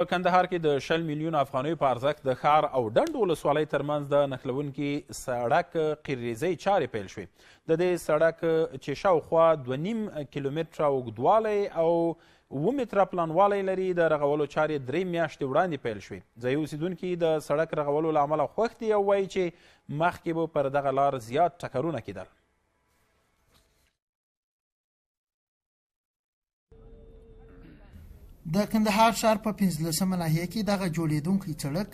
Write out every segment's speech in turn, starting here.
په کندهار کې د 10 میلیون افغانیو په ارزښت د ښار او ډنډ ولسوالۍ ترمنځ د نښلونکي سړک قیریزۍ چارې پیل شوې. د دې سړک چې شاوخوا 2.5 کیلومتره اوږدوالی او 7 متره پلانوالی لري د رغولو چارې 3 میاشتې وړاندې پیل شوې. ځایي اوسیدونکي د سړک رغولو له امله خوښ دي او وایي چې مخکې به پر دغه لار زیات ټکرونه کېدل. د کندهار ښار په 15مه ناحیه کې دغه جوړېدونکی سړک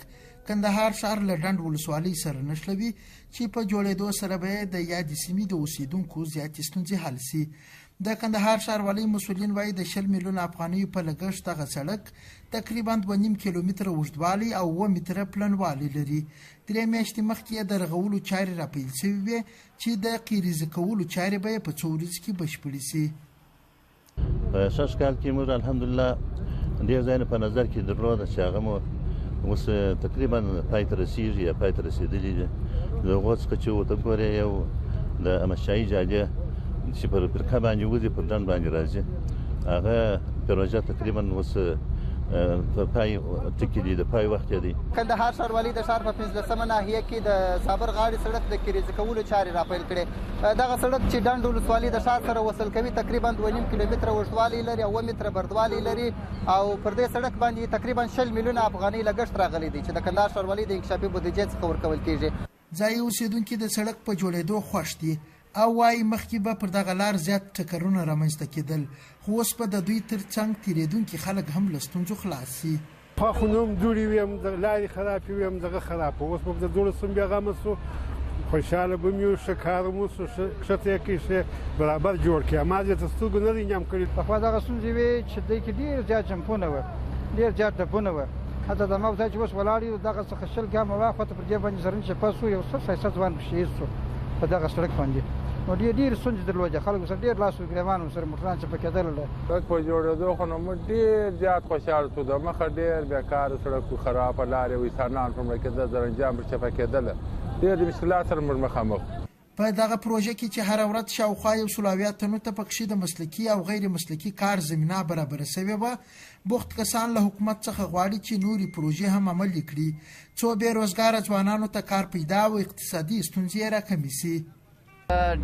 کندهار ښار له ډنډ ولسوالۍ سره نښلوي چې په جوړېدو سره به د یادې سیمې د اوسیدونکو زیاتې ستونزې حل سي. د کندهار ښاروالۍ مسؤلین وایي د 10 میلیون افغانیو په لګښت دغه سړک تقریبا 2.5 کیلومتره اوږدوالی او 7 متره پلنوالی لري. 3 میاشتې مخکې یې د رغولو چارې راپیل شوې وې چې د قیریزه کولو چارې به یې په څو ورځو کې بشپړې سي. په شش کال کې موږ الحمدلله ډېر ځایونه په نظر کې درلوده چې هغه مو اوس تقریبا پای ته رسېږي یا پای ته رسېدلي دي. د هغو څخه چې ورته ګورې یو د احمدشاهي جادې چې پر فرقه باندې وځي پر ډنډ باندې راځي هغه پروژه تقریبا اوس په پای ټکي دي د پای وخت دی. کندهار ښاروالۍ د ښار په 15مه ناحیه کې د صابر غاړې سړک د قیریزه کولو چارې راپیل کړې. دغه سړک چې ډنډ ولسوالۍ د ښار سره وصل کوي تقریبا 2.5 کیلومتره اوږدوالی لري او 7 متره بردوالی لري او پر دې سړک باندې تقریبا 10 میلیونه افغانۍ لګښت راغلی دی چې د کندهار ښاروالۍ د انکشافي بودیجې څخه ورکول کیږي. ځایي اوسیدونکي د سړک په جوړېدو خوښ دي او وایي مخکې به پر دغه لار زیات ټکرونه رامنځته کېدل خو اوس به د دوی تر څنګ تېرېدونکي خلک هم له ستونزو خلاص سي. خواخونه هم دوړې وي هم د لارې خرابې وي هم دغه خرابه اوس به د دوړو سم بېغمه سو خوشحاله به مې ښه کار مو سو ښه ته کې ښه برابر جوړ کړي اما زه د سترګو نه دي نیم کړي. پخوا دغه ستونزې وې چې دی کې ډېر زیات جمپونه وه ډېر زیات ډبونه وه حتی د ما ځای چې اوس ولاړ یو دغه څخه 20 ګامه واخوته پر دې باندې زرنج پاس شو یو څه ښایسته ځوان پکښې ایست شو په دغه سړک باندې نو ډېرې ستونزې درلودې خلکو سره ډېر لاس ګرېوان سره موټران چپه کېدل. سړک په جوړېدو خو نو موږ ډېر زیات خوشحاله شو. د مخه ډېر بېکاره سړک و خرابه لارې و انسانان په مړه کېدل زرنجان پر چپه کېدله ډېر د مشکلات سره موږ مخامخ. په دغه پروژه کې چې هره ورځ شاوخوا 100 تنو ته پکښې د مسلکي او غیر مسلکي کار زمینه برابره شوې وه. بوخت کسان له حکومت څخه غواړي چې نورې پروژې هم عملي کړي څو بېروزګاره ځوانانو ته کار پیدا او اقتصادي ستونزې یې راکمې سي.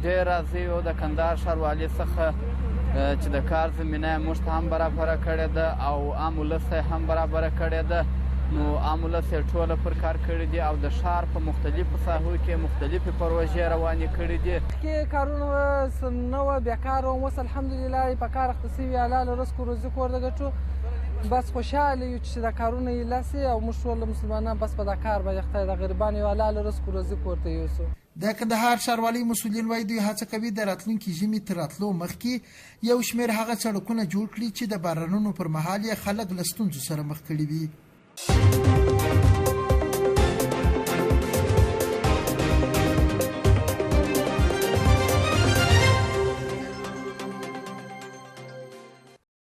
ډېر راځي او د کندهار ښاروالۍ څخه چې د کار زمینه یې موږ ته هم برابره کړې ده او عام ولس ته هم برابره کړې ده. نو عام ولس یې ټوله پر کار کړي دي او د ښار په مختلفو ساحو کې مختلفې پروژې روانې کړي دي. کې کارونه نه وه بېکاره وم اوس الحمدلله په کار اخته سوي حلاله رزق و روزي کور ته ګټو بس خوشحاله یو چې دا کارونه یې لاسي او موږ ټول مسلمانان بس په دا کار باندې خدای د غریبانو یو حلاله رزق و روزي کور ته یوسو. د کندهار ښاروالۍ مسؤلین وایي دوی هڅه کوي د راتلونکي ژمي تر راتلو مخکې یو شمېر هغه سړکونه جوړ کړي چې د بارانونو پر مهال یې خلک له ستونزو سره مخ کړي وي.